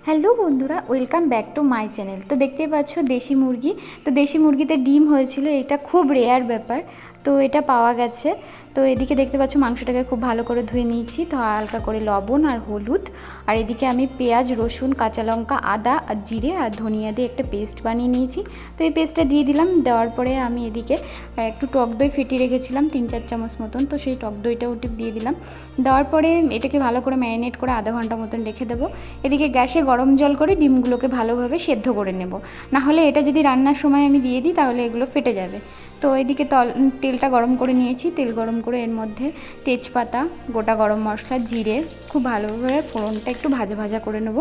Hello বন্ধুরা, welcome back to my channel. তো দেখতেই পাচ্ছ দেশি মুরগি। তো দেশি মুরগিতে ডিম হয়েছিল, এটা খুব রেয়ার ব্যাপার। তো এটা পাওয়া গেছে। তো এদিকে দেখতে পাচ্ছ মাংসটাকে খুব ভালো করে ধুয়ে নিয়েছি, তো হালকা করে লবণ আর হলুদ। আর এদিকে আমি পেঁয়াজ, রসুন, কাঁচা লঙ্কা, আদা আর জিরে আর ধনিয়া দিয়ে একটা পেস্ট বানিয়ে নিয়েছি। তো এই পেস্টটা দিয়ে দিলাম। দেওয়ার পরে আমি এদিকে একটু টক দই ফেটিয়ে রেখেছিলাম 3-4 চামচ মতন, তো সেই টক দইটাও দিয়ে দিলাম। দেওয়ার পরে এটাকে ভালো করে ম্যারিনেট করে আধা ঘন্টা মতন রেখে দেবো। এদিকে গ্যাসে গরম জল করে ডিমগুলোকে ভালোভাবে সেদ্ধ করে নেব, না হলে এটা যদি রান্নার সময় আমি দিয়ে দিই তাহলে এগুলো ফেটে যাবে। তো এদিকে তেলটা গরম করে নিয়েছি। তেল গরম করে এর মধ্যে তেজপাতা, গোটা গরম মশলা, জিরে খুব ভালোভাবে ফোড়নটা একটু ভাজা ভাজা করে নেব।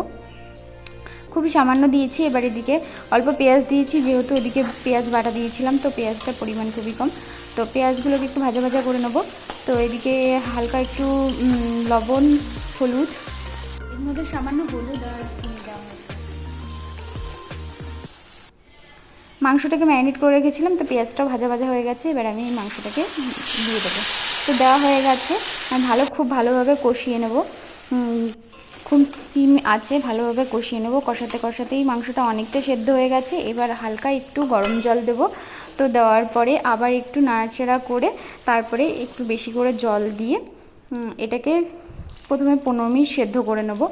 খুবই সামান্য দিয়েছি। এবার এদিকে অল্প পেঁয়াজ দিয়েছি, যেহেতু এদিকে পেঁয়াজ বাটা দিয়েছিলাম, তো পেঁয়াজটার পরিমাণ খুবই কম। তো পেঁয়াজগুলোকে একটু ভাজা ভাজা করে নেব। তো এদিকে হালকা একটু লবণ, হলুদ, এর মধ্যে সামান্য হলুদ আর চিনি দেওয়া হয়েছে। মাংসটাকে ম্যারিনেট করে রেখেছিলাম, তো পেঁয়াজটাও ভাজা ভাজা হয়ে গেছে। এবার আমি এই মাংসটাকে দিয়ে দেবো। তো দেওয়া হয়ে গেছে। খুব ভালোভাবে কষিয়ে নেব। খুব সিম আছে, ভালোভাবে কষিয়ে নেব। কষাতে কষাতেই মাংসটা অনেকটা সেদ্ধ হয়ে গেছে। এবার হালকা একটু গরম জল দেব। তো দেওয়ার পরে আবার একটু নাড়াচাড়া করে তারপরে একটু বেশি করে জল দিয়ে এটাকে প্রথমে 15 মিনিট সেদ্ধ করে নেব।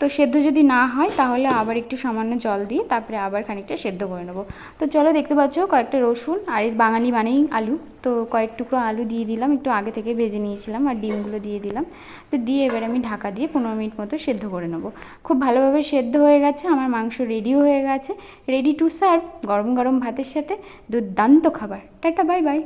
তো সেদ্ধ যদি না হয় তাহলে আবার একটু সামান্য জল দিয়ে তারপরে আবার খানিকটা সেদ্ধ করে নেব। তো চলো, দেখতে পাচ্ছ কয়েকটা রসুন আর বাঙালি বানাই আলু, তো কয়েক টুকরো আলু দিয়ে দিলাম, একটু আগে থেকে ভেজে নিয়েছিলাম, আর ডিমগুলো দিয়ে দিলাম। তো দিয়ে এবার আমি ঢাকা দিয়ে 15 মিনিট মতো সেদ্ধ করে নেব। খুব ভালোভাবে সেদ্ধ হয়ে গেছে, আমার মাংস রেডিও হয়ে গেছে, রেডি টু সার্ভ গরম গরম ভাতের সাথে। দুর্দান্ত খাবার। Tata, bye bye.